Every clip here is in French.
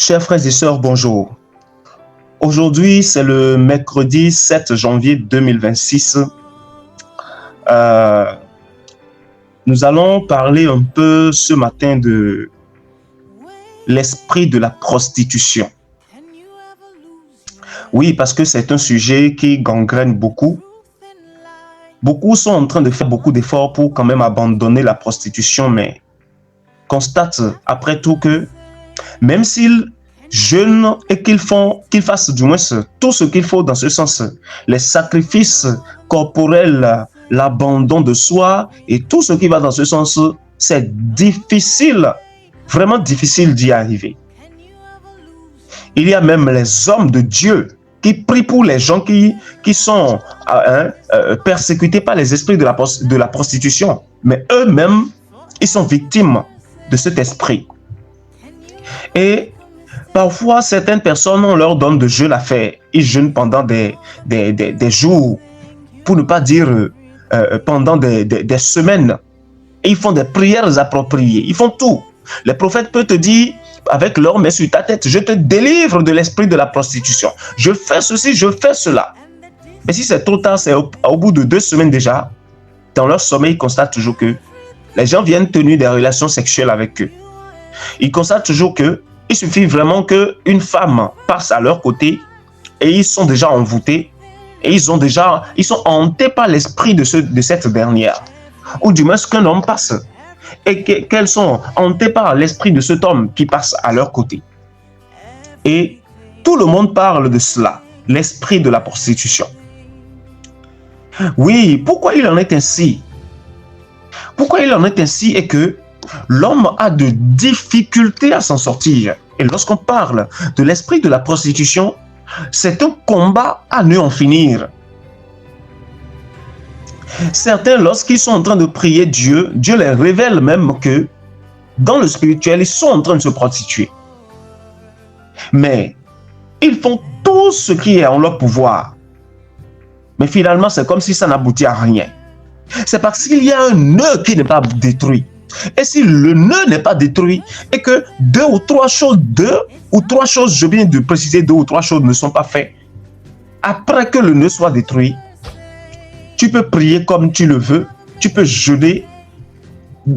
Chers frères et sœurs, bonjour. Aujourd'hui, c'est le mercredi 7 janvier 2026. Nous allons parler un peu ce matin de l'esprit de la prostitution. Oui, parce que c'est un sujet qui gangrène beaucoup. Beaucoup sont en train de faire beaucoup d'efforts pour quand même abandonner la prostitution, mais constatent après tout que même s'ils jeûnent et qu'ils fassent du moins tout ce qu'il faut dans ce sens, les sacrifices corporels, l'abandon de soi et tout ce qui va dans ce sens, c'est difficile, vraiment difficile d'y arriver. Il y a même les hommes de Dieu qui prient pour les gens qui sont persécutés par les esprits de la prostitution, mais eux-mêmes, ils sont victimes de cet esprit. Et parfois, certaines personnes, on leur donne de jeûne à faire. Ils jeûnent pendant des jours, pour ne pas dire pendant des semaines. Et ils font des prières appropriées. Ils font tout. Les prophètes peuvent te dire, avec leur main sur ta tête, je te délivre de l'esprit de la prostitution. Je fais ceci, je fais cela. Mais si c'est trop tard, c'est au bout de 2 semaines déjà, dans leur sommeil, ils constatent toujours que les gens viennent tenir des relations sexuelles avec eux. Ils constatent toujours que il suffit vraiment qu'une femme passe à leur côté et ils sont déjà envoûtés et ils sont hantés par l'esprit de cette dernière. Ou du moins qu'un homme passe et qu'elles sont hantées par l'esprit de cet homme qui passe à leur côté. Et tout le monde parle de cela, l'esprit de la prostitution. Oui, pourquoi il en est ainsi? Pourquoi il en est ainsi est que l'homme a de difficultés à s'en sortir. Et lorsqu'on parle de l'esprit de la prostitution, c'est un combat à ne en finir. Certains, lorsqu'ils sont en train de prier Dieu, Dieu les révèle même que dans le spirituel, ils sont en train de se prostituer. Mais ils font tout ce qui est en leur pouvoir. Mais finalement, c'est comme si ça n'aboutit à rien. C'est parce qu'il y a un nœud qui n'est pas détruit. Et si le nœud n'est pas détruit et que 2 ou 3 choses, je viens de préciser 2 ou 3 choses ne sont pas faites, après que le nœud soit détruit, tu peux prier comme tu le veux, tu peux jeûner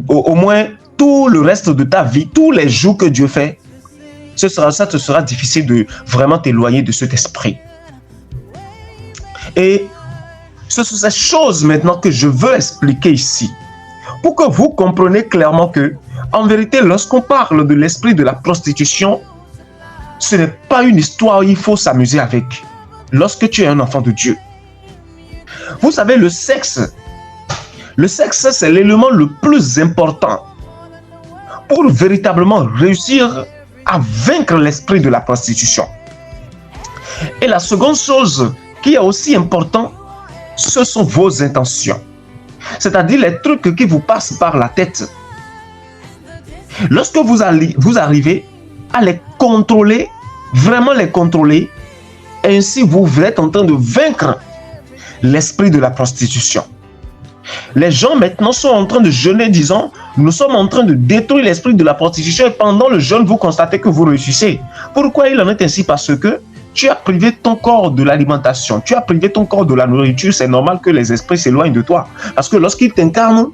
au moins tout le reste de ta vie, tous les jours que Dieu fait, ça te sera difficile de vraiment t'éloigner de cet esprit. Et ce sont ces choses maintenant que je veux expliquer ici. Pour que vous compreniez clairement que, en vérité, lorsqu'on parle de l'esprit de la prostitution, ce n'est pas une histoire où il faut s'amuser avec. Lorsque tu es un enfant de Dieu. Vous savez, le sexe, c'est l'élément le plus important pour véritablement réussir à vaincre l'esprit de la prostitution. Et la seconde chose qui est aussi importante, ce sont vos intentions. C'est-à-dire les trucs qui vous passent par la tête. Lorsque vous arrivez à les contrôler, vraiment les contrôler, ainsi vous êtes en train de vaincre l'esprit de la prostitution. Les gens maintenant sont en train de jeûner, disons, nous sommes en train de détruire l'esprit de la prostitution et pendant le jeûne, vous constatez que vous réussissez. Pourquoi il en est ainsi? Parce que tu as privé ton corps de l'alimentation, tu as privé ton corps de la nourriture, c'est normal que les esprits s'éloignent de toi. Parce que lorsqu'ils t'incarnent,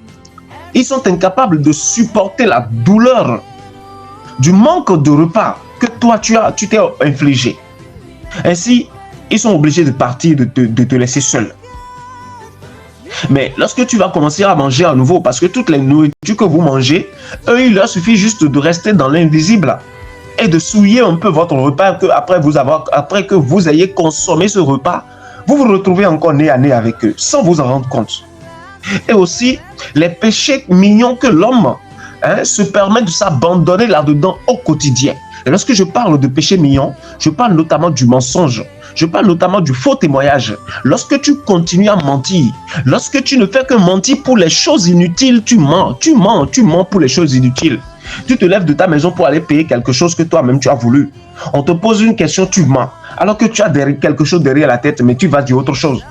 ils sont incapables de supporter la douleur du manque de repas que toi tu t'es infligé. Ainsi, ils sont obligés de partir, de te laisser seul. Mais lorsque tu vas commencer à manger à nouveau, parce que toutes les nourritures que vous mangez, eux, il leur suffit juste de rester dans l'invisible et de souiller un peu votre repas après que vous ayez consommé ce repas, vous vous retrouvez encore nez à nez avec eux, sans vous en rendre compte. Et aussi, les péchés mignons que l'homme se permet de s'abandonner là-dedans au quotidien. Et lorsque je parle de péchés mignons, je parle notamment du mensonge, je parle notamment du faux témoignage. Lorsque tu continues à mentir, lorsque tu ne fais que mentir pour les choses inutiles, tu mens pour les choses inutiles. Tu te lèves de ta maison pour aller payer quelque chose que toi-même tu as voulu. On te pose une question, tu mens. Alors que tu as quelque chose derrière la tête, mais tu vas dire autre chose.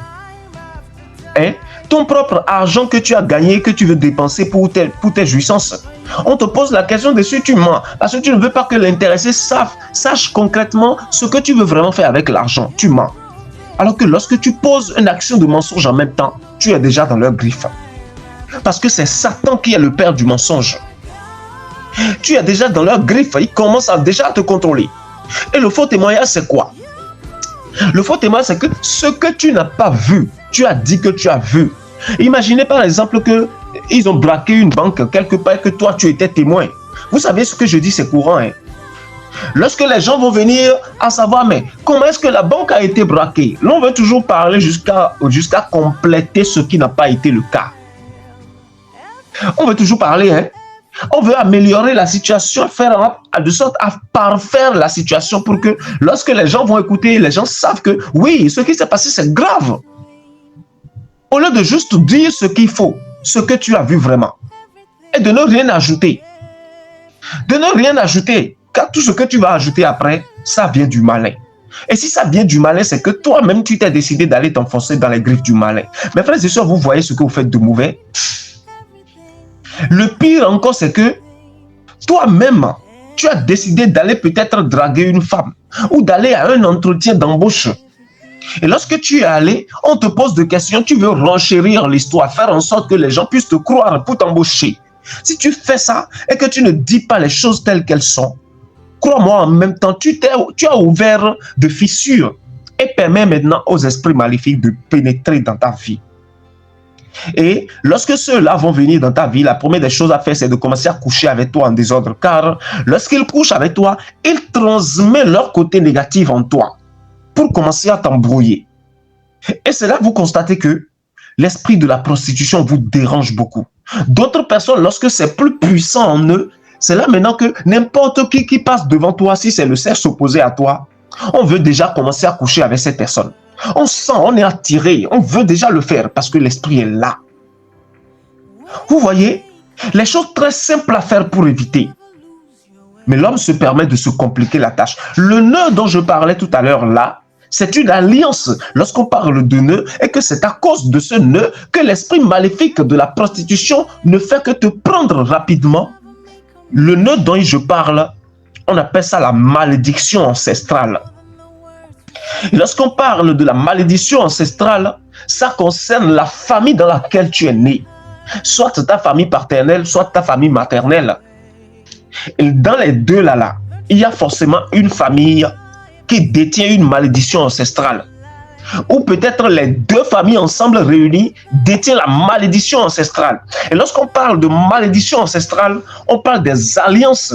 ton propre argent que tu as gagné, que tu veux dépenser pour tes jouissances. On te pose la question de si tu mens, parce que tu ne veux pas que l'intéressé sache concrètement ce que tu veux vraiment faire avec l'argent. Tu mens. Alors que lorsque tu poses une action de mensonge en même temps, tu es déjà dans leur griffe. Parce que c'est Satan qui est le père du mensonge. Tu es déjà dans leur griffe, ils commencent déjà à te contrôler. Et le faux témoignage, c'est quoi? Le faux témoignage, c'est que ce que tu n'as pas vu, tu as dit que tu as vu. Imaginez par exemple qu'ils ont braqué une banque quelque part et que toi, tu étais témoin. Vous savez ce que je dis, c'est courant. Hein? Lorsque les gens vont venir à savoir, mais comment est-ce que la banque a été braquée? L'on veut toujours parler jusqu'à compléter ce qui n'a pas été le cas. On veut toujours parler, hein? On veut améliorer la situation, faire de sorte à parfaire la situation pour que lorsque les gens vont écouter, les gens savent que oui, ce qui s'est passé, c'est grave. Au lieu de juste dire ce qu'il faut, ce que tu as vu vraiment, et de ne rien ajouter. De ne rien ajouter, car tout ce que tu vas ajouter après, ça vient du malin. Et si ça vient du malin, c'est que toi-même, tu t'es décidé d'aller t'enfoncer dans les griffes du malin. Mes frères et sœurs, vous voyez ce que vous faites de mauvais? Le pire encore, c'est que toi-même, tu as décidé d'aller peut-être draguer une femme ou d'aller à un entretien d'embauche. Et lorsque tu es allé, on te pose des questions, tu veux renchérir l'histoire, faire en sorte que les gens puissent te croire pour t'embaucher. Si tu fais ça et que tu ne dis pas les choses telles qu'elles sont, crois-moi, en même temps, tu as ouvert de fissures et permet maintenant aux esprits maléfiques de pénétrer dans ta vie. Et lorsque ceux-là vont venir dans ta vie, la première des choses à faire, c'est de commencer à coucher avec toi en désordre. Car lorsqu'ils couchent avec toi, ils transmettent leur côté négatif en toi pour commencer à t'embrouiller. Et c'est là que vous constatez que l'esprit de la prostitution vous dérange beaucoup. D'autres personnes, lorsque c'est plus puissant en eux, c'est là maintenant que n'importe qui passe devant toi, si c'est le sexe opposé à toi, on veut déjà commencer à coucher avec cette personne. On sent, on est attiré, on veut déjà le faire parce que l'esprit est là. Vous voyez, les choses très simples à faire pour éviter. Mais l'homme se permet de se compliquer la tâche. Le nœud dont je parlais tout à l'heure là, c'est une alliance. Lorsqu'on parle de nœud, et que c'est à cause de ce nœud que l'esprit maléfique de la prostitution ne fait que te prendre rapidement. Le nœud dont je parle, on appelle ça la malédiction ancestrale. Lorsqu'on parle de la malédiction ancestrale, ça concerne la famille dans laquelle tu es né. Soit ta famille paternelle, soit ta famille maternelle. Et dans les deux là, il y a forcément une famille qui détient une malédiction ancestrale. Ou peut-être les deux familles ensemble réunies détiennent la malédiction ancestrale. Et lorsqu'on parle de malédiction ancestrale, on parle des alliances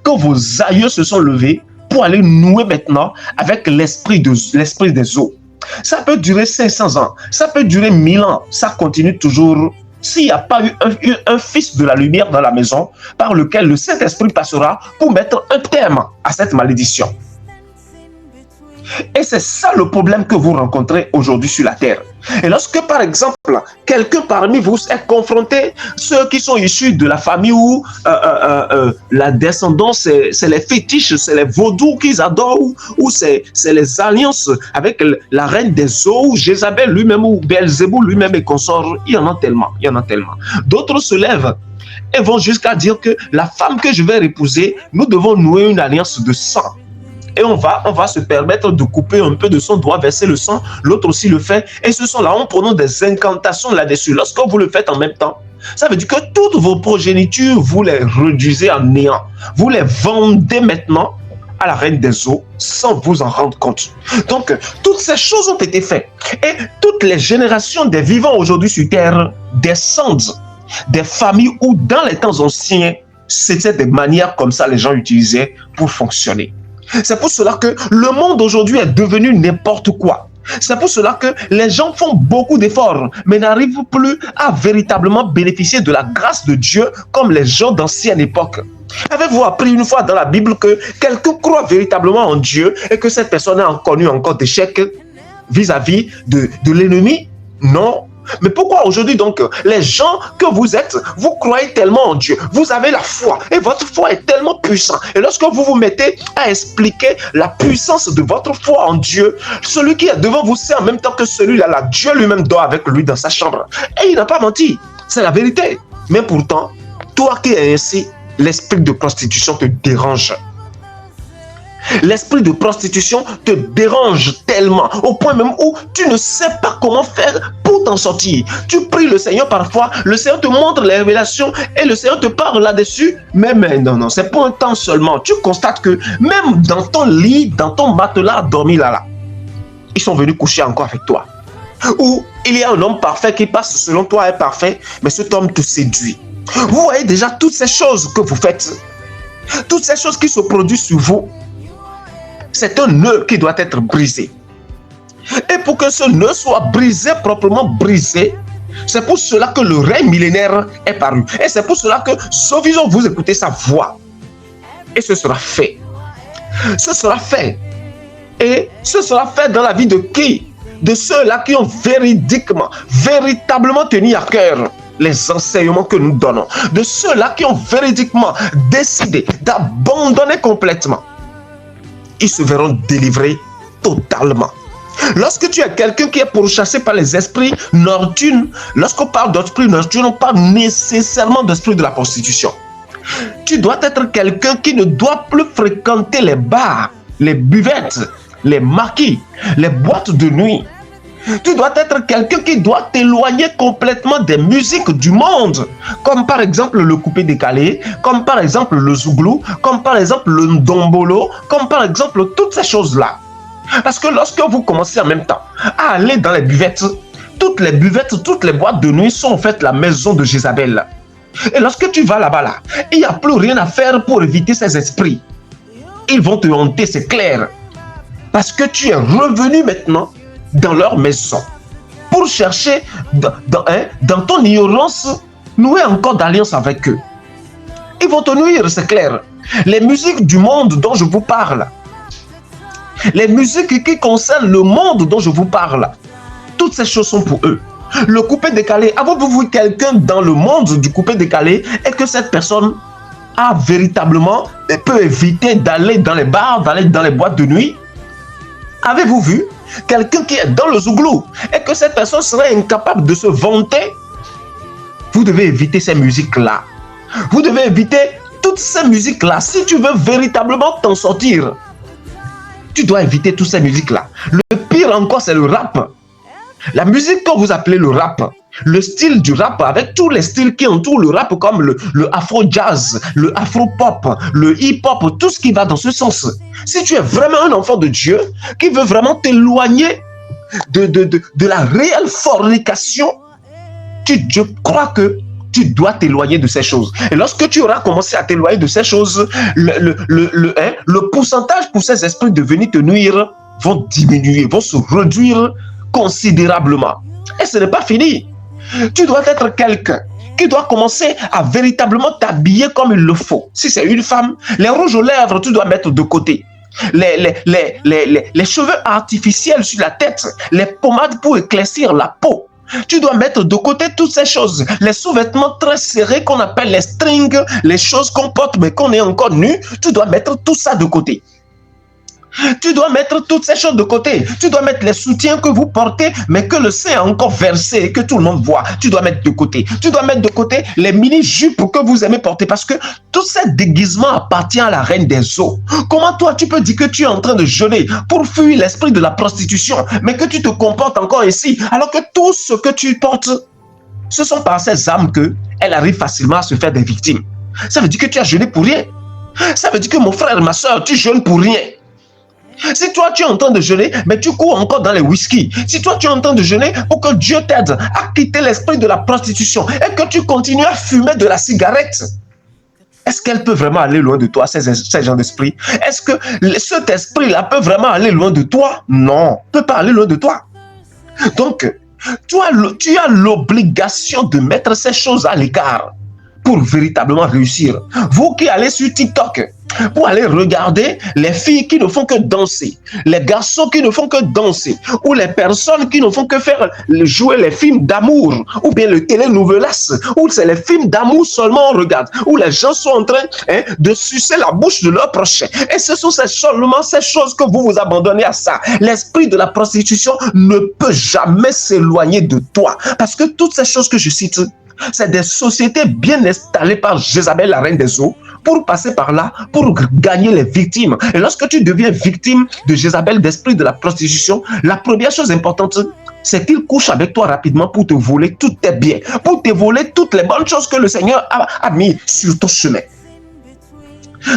que vos aïeux se sont levés pour aller nouer maintenant avec l'esprit des eaux. Ça peut durer 500 ans, ça peut durer 1000 ans, ça continue toujours. S'il n'y a pas eu un fils de la lumière dans la maison par lequel le Saint-Esprit passera pour mettre un terme à cette malédiction. Et c'est ça le problème que vous rencontrez aujourd'hui sur la terre. Et lorsque, par exemple, quelqu'un parmi vous est confronté, ceux qui sont issus de la famille où la descendance, c'est les fétiches, c'est les vaudous qu'ils adorent, ou c'est les alliances avec la reine des eaux, ou Jézabel lui-même, ou Belzéboul lui-même et consort, il y en a tellement, il y en a tellement. D'autres se lèvent et vont jusqu'à dire que la femme que je vais épouser, nous devons nouer une alliance de sang. Et on va se permettre de couper un peu de son doigt, verser le sang, l'autre aussi le fait. Et ce sont là, on prononce des incantations là-dessus. Lorsque vous le faites en même temps, ça veut dire que toutes vos progénitures, vous les réduisez en néant. Vous les vendez maintenant à la reine des eaux sans vous en rendre compte. Donc, toutes ces choses ont été faites. Et toutes les générations des vivants aujourd'hui sur Terre descendent des familles où, dans les temps anciens, c'était des manières comme ça les gens utilisaient pour fonctionner. C'est pour cela que le monde aujourd'hui est devenu n'importe quoi. C'est pour cela que les gens font beaucoup d'efforts, mais n'arrivent plus à véritablement bénéficier de la grâce de Dieu comme les gens d'ancienne époque. Avez-vous appris une fois dans la Bible que quelqu'un croit véritablement en Dieu et que cette personne a connu encore d'échecs vis-à-vis de l'ennemi? Non. Mais pourquoi aujourd'hui donc, les gens que vous êtes, vous croyez tellement en Dieu, vous avez la foi, et votre foi est tellement puissante. Et lorsque vous vous mettez à expliquer la puissance de votre foi en Dieu, celui qui est devant vous sait en même temps que celui-là, là, Dieu lui-même dort avec lui dans sa chambre. Et il n'a pas menti, c'est la vérité. Mais pourtant, toi qui es ainsi, l'esprit de prostitution te dérange. L'esprit de prostitution te dérange tellement, au point même où tu ne sais pas comment faire pour t'en sortir. Tu pries le Seigneur parfois, le Seigneur te montre les révélations et le Seigneur te parle là-dessus. Mais non, c'est pour un temps seulement. Tu constates que même dans ton lit, dans ton matelas à dormir là, ils sont venus coucher encore avec toi. Ou il y a un homme parfait qui passe selon toi est parfait, mais cet homme te séduit. Vous voyez déjà toutes ces choses que vous faites, toutes ces choses qui se produisent sur vous. C'est un nœud qui doit être brisé. Et pour que ce nœud soit brisé, proprement brisé, c'est pour cela que le règne millénaire est paru. Et c'est pour cela que suffisant vous écoutez sa voix. Et ce sera fait. Ce sera fait. Et ce sera fait dans la vie de qui? De ceux-là qui ont véritablement tenu à cœur les enseignements que nous donnons. De ceux-là qui ont véritablement décidé d'abandonner complètement. Ils se verront délivrés totalement. Lorsque tu es quelqu'un qui est pourchassé par les esprits nocturnes, lorsqu'on parle d'esprit nocturne, on parle nécessairement d'esprit de la prostitution. Tu dois être quelqu'un qui ne doit plus fréquenter les bars, les buvettes, les maquis, les boîtes de nuit. Tu dois être quelqu'un qui doit t'éloigner complètement des musiques du monde, comme par exemple le coupé décalé, comme par exemple le zouglou, comme par exemple le ndombolo, comme par exemple toutes ces choses-là. Parce que lorsque vous commencez en même temps à aller dans les buvettes, toutes les boîtes de nuit sont en fait la maison de Jézabel. Et lorsque tu vas là-bas, il n'y a plus rien à faire pour éviter ces esprits. Ils vont te hanter, c'est clair. Parce que tu es revenu maintenant dans leur maison pour chercher dans ton ignorance nouer encore d'alliance avec eux. Ils vont te nuire, c'est clair. Les musiques du monde dont je vous parle, les musiques qui concernent le monde dont je vous parle, toutes ces choses sont pour eux. Le coupé décalé, avez-vous vu quelqu'un dans le monde du coupé décalé et que cette personne a véritablement peut éviter d'aller dans les bars, d'aller dans les boîtes de nuit? Avez-vous vu quelqu'un qui est dans le zouglou et que cette personne serait incapable de se vanter? Vous devez éviter ces musiques-là. Vous devez éviter toutes ces musiques-là. Si tu veux véritablement t'en sortir, tu dois éviter toutes ces musiques-là. Le pire encore, c'est le rap. La musique que vous appelez le rap, le style du rap avec tous les styles qui entourent le rap comme le afro-jazz, le afro-pop, le hip-hop, tout ce qui va dans ce sens. Si tu es vraiment un enfant de Dieu qui veut vraiment t'éloigner de la réelle fornication, je crois que tu dois t'éloigner de ces choses. Et lorsque tu auras commencé à t'éloigner de ces choses, le pourcentage pour ces esprits de venir te nuire vont diminuer, vont se réduire considérablement. Et ce n'est pas fini. Tu dois être quelqu'un qui doit commencer à véritablement t'habiller comme il le faut. Si c'est une femme, les rouges aux lèvres, tu dois mettre de côté. Les cheveux artificiels sur la tête, les pommades pour éclaircir la peau. Tu dois mettre de côté toutes ces choses. Les sous-vêtements très serrés qu'on appelle les strings, les choses qu'on porte mais qu'on est encore nu, tu dois mettre tout ça de côté. Tu dois mettre toutes ces choses de côté. Tu dois mettre les soutiens que vous portez, mais que le sein est encore versé et que tout le monde voit. Tu dois mettre de côté. Tu dois mettre de côté les mini-jupes que vous aimez porter parce que tout ce déguisement appartient à la reine des eaux. Comment toi, tu peux dire que tu es en train de jeûner pour fuir l'esprit de la prostitution, mais que tu te comportes encore ici, alors que tout ce que tu portes, ce sont par ces âmes qu'elles arrivent facilement à se faire des victimes. Ça veut dire que tu as jeûné pour rien. Ça veut dire que mon frère, ma soeur, tu jeûnes pour rien. Si toi tu es en train de jeûner, mais tu cours encore dans les whisky. Si toi tu es en train de jeûner pour que Dieu t'aide à quitter l'esprit de la prostitution et que tu continues à fumer de la cigarette, est-ce qu'elle peut vraiment aller loin de toi, ces gens d'esprit? Est-ce que cet esprit-là peut vraiment aller loin de toi? Non, il ne peut pas aller loin de toi. Donc, tu as l'obligation de mettre ces choses à l'écart pour véritablement réussir. Vous qui allez sur TikTok, pour aller regarder les filles qui ne font que danser, les garçons qui ne font que danser, ou les personnes qui ne font que faire jouer les films d'amour, ou bien le télénovelas, où c'est les films d'amour seulement on regarde, où les gens sont en train de sucer la bouche de leur prochain. Et ce sont seulement ces choses que vous vous abandonnez à ça. L'esprit de la prostitution ne peut jamais s'éloigner de toi, parce que toutes ces choses que je cite, c'est des sociétés bien installées par Jézabel, la reine des eaux, pour passer par là, pour gagner les victimes. Et lorsque tu deviens victime de Jézabel, d'esprit de la prostitution, la première chose importante, c'est qu'il couche avec toi rapidement pour te voler tous tes biens, pour te voler toutes les bonnes choses que le Seigneur a mis sur ton chemin.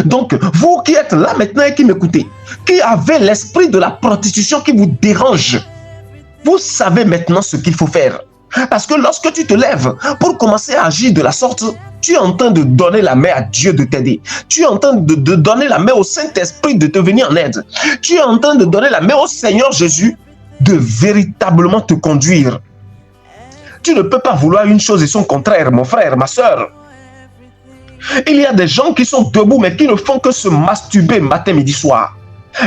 Donc, vous qui êtes là maintenant et qui m'écoutez, qui avez l'esprit de la prostitution qui vous dérange, vous savez maintenant ce qu'il faut faire. Parce que lorsque tu te lèves pour commencer à agir de la sorte, tu es en train de donner la main à Dieu de t'aider. Tu es en train de donner la main au Saint-Esprit de te venir en aide. Tu es en train de donner la main au Seigneur Jésus de véritablement te conduire. Tu ne peux pas vouloir une chose et son contraire, mon frère, ma soeur. Il y a des gens qui sont debout mais qui ne font que se masturber matin, midi, soir.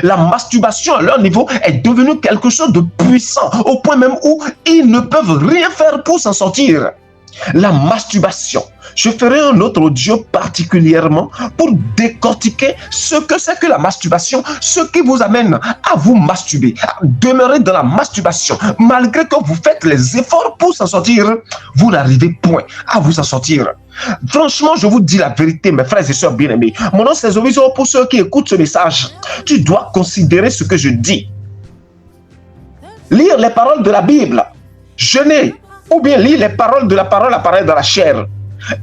La masturbation à leur niveau est devenue quelque chose de puissant, au point même où ils ne peuvent rien faire pour s'en sortir. La masturbation. Je ferai un autre audio particulièrement pour décortiquer ce que c'est que la masturbation, ce qui vous amène à vous masturber, à demeurer dans la masturbation. Malgré que vous faites les efforts pour s'en sortir, vous n'arrivez point à vous en sortir. Franchement, je vous dis la vérité, mes frères et sœurs bien-aimés. Mon nom, c'est Zoviso. Pour ceux qui écoutent ce message, tu dois considérer ce que je dis. Lire les paroles de la Bible, jeûner, ou bien lire les paroles de la parole apparaît dans la chair.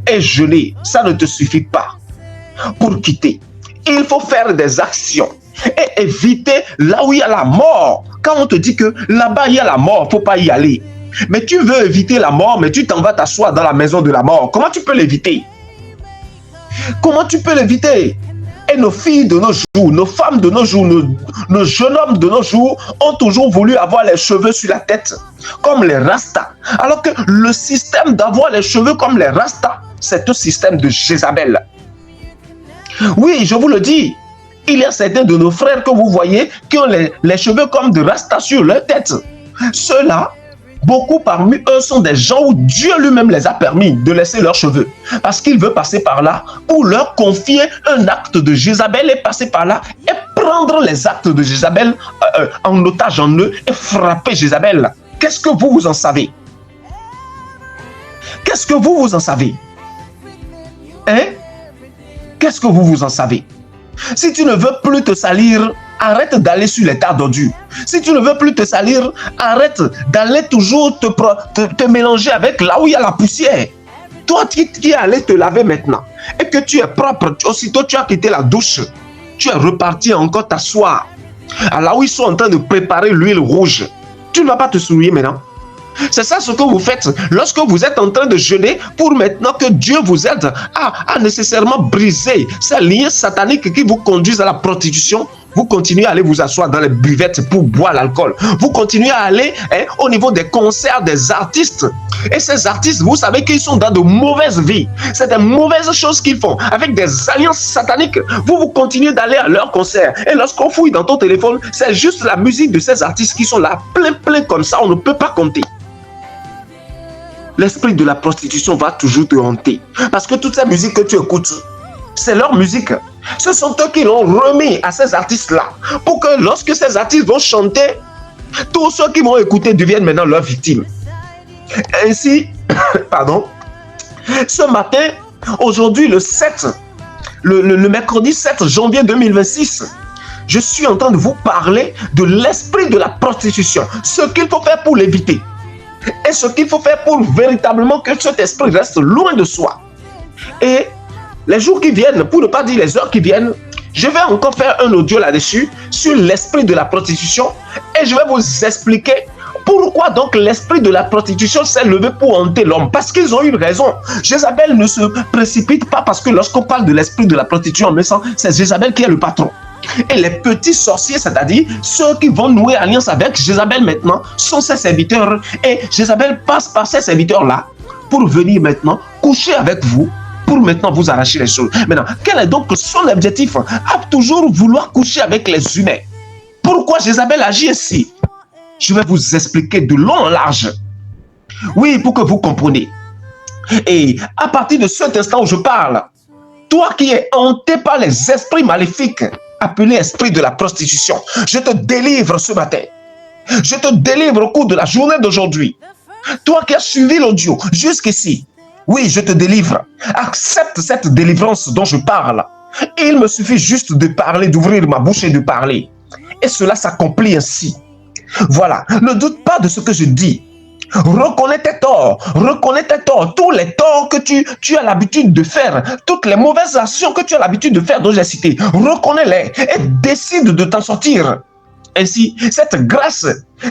Et jeûner, ça ne te suffit pas pour quitter. Il faut faire des actions et éviter là où il y a la mort. Quand on te dit que là-bas il y a la mort, il ne faut pas y aller. Mais tu veux éviter la mort, mais tu t'en vas t'asseoir dans la maison de la mort. Comment tu peux l'éviter? Comment tu peux l'éviter? Et nos filles de nos jours, nos femmes de nos jours, nos jeunes hommes de nos jours ont toujours voulu avoir les cheveux sur la tête, comme les rastas. Alors que le système d'avoir les cheveux comme les rastas, c'est un système de Jézabel. Oui, je vous le dis, il y a certains de nos frères que vous voyez qui ont les cheveux comme de rastas sur leur tête. Ceux-là, beaucoup parmi eux sont des gens où Dieu lui-même les a permis de laisser leurs cheveux. Parce qu'il veut passer par là pour leur confier un acte de Jézabel et passer par là et prendre les actes de Jézabel en otage en eux et frapper Jézabel. Qu'est-ce que vous en savez? Qu'est-ce que vous en savez? Hein? Qu'est-ce que vous en savez? Si tu ne veux plus te salir, arrête d'aller sur les tas d'ordures. Si tu ne veux plus te salir, arrête d'aller toujours te mélanger avec là où il y a la poussière. Toi qui es allé te laver maintenant et que tu es propre, aussitôt tu as quitté la douche, tu es reparti encore t'asseoir. Là où ils sont en train de préparer l'huile rouge, tu ne vas pas te souiller maintenant. C'est ça ce que vous faites lorsque vous êtes en train de jeûner pour maintenant que Dieu vous aide à nécessairement briser ces liens sataniques qui vous conduisent à la prostitution. Vous continuez à aller vous asseoir dans les buvettes pour boire l'alcool. Vous continuez à aller au niveau des concerts des artistes. Et ces artistes, vous savez qu'ils sont dans de mauvaises vies. C'est des mauvaises choses qu'ils font avec des alliances sataniques. Vous continuez d'aller à leurs concerts. Et lorsqu'on fouille dans ton téléphone, c'est juste la musique de ces artistes qui sont là, plein comme ça. On ne peut pas compter. L'esprit de la prostitution va toujours te hanter. Parce que toute cette musique que tu écoutes, c'est leur musique. Ce sont eux qui l'ont remis à ces artistes-là. Pour que lorsque ces artistes vont chanter, tous ceux qui vont écouter deviennent maintenant leurs victimes. Ainsi, pardon, ce matin, aujourd'hui le mercredi 7 janvier 2026, je suis en train de vous parler de l'esprit de la prostitution. Ce qu'il faut faire pour l'éviter. Et ce qu'il faut faire pour véritablement que cet esprit reste loin de soi. Et les jours qui viennent, pour ne pas dire les heures qui viennent, je vais encore faire un audio là-dessus sur l'esprit de la prostitution et je vais vous expliquer pourquoi donc l'esprit de la prostitution s'est levé pour hanter l'homme. Parce qu'ils ont une raison. Jézabel ne se précipite pas parce que lorsqu'on parle de l'esprit de la prostitution, c'est Jézabel qui est le patron. Et les petits sorciers, c'est-à-dire ceux qui vont nouer alliance avec Jézabel maintenant, sont ses serviteurs. Et Jézabel passe par ces serviteurs-là pour venir maintenant coucher avec vous, pour maintenant vous arracher les choses. Maintenant, quel est donc son objectif? À toujours vouloir coucher avec les humains. Pourquoi Jézabel agit ainsi? Je vais vous expliquer de long en large. Oui, pour que vous compreniez. Et à partir de cet instant où je parle, toi qui es hanté par les esprits maléfiques, appelés esprits de la prostitution, je te délivre ce matin. Je te délivre au cours de la journée d'aujourd'hui. Toi qui as suivi l'audio jusqu'ici, oui, je te délivre. Accepte cette délivrance dont je parle. Il me suffit juste de parler, d'ouvrir ma bouche et de parler. Et cela s'accomplit ainsi. Voilà, ne doute pas de ce que je dis. Reconnais tes torts, tous les torts que tu as l'habitude de faire, toutes les mauvaises actions que tu as l'habitude de faire dont j'ai cité, reconnais-les et décide de t'en sortir. Ainsi, cette grâce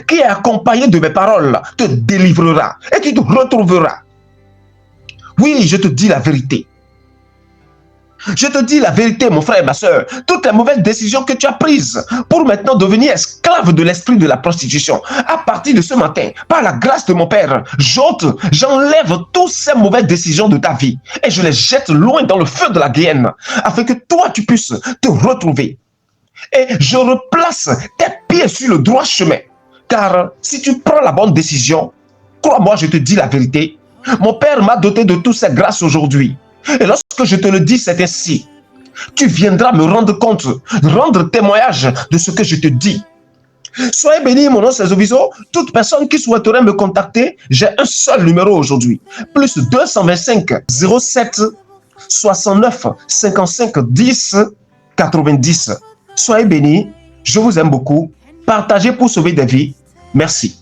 qui est accompagnée de mes paroles te délivrera et tu te retrouveras. Oui, je te dis la vérité. Je te dis la vérité, mon frère et ma soeur. Toutes les mauvaises décisions que tu as prises pour maintenant devenir esclave de l'esprit de la prostitution, à partir de ce matin, par la grâce de mon Père, j'enlève toutes ces mauvaises décisions de ta vie et je les jette loin dans le feu de la géhenne, afin que toi, tu puisses te retrouver. Et je replace tes pieds sur le droit chemin. Car si tu prends la bonne décision, crois-moi, je te dis la vérité, mon Père m'a doté de toutes ces grâces aujourd'hui. Et lorsque je te le dis, c'est ainsi. Tu viendras me rendre compte, rendre témoignage de ce que je te dis. Soyez bénis, mon nom c'est Zoviso. Toute personne qui souhaiterait me contacter, j'ai un seul numéro aujourd'hui. Plus 225 07 69 55 10 90. Soyez bénis, je vous aime beaucoup. Partagez pour sauver des vies. Merci.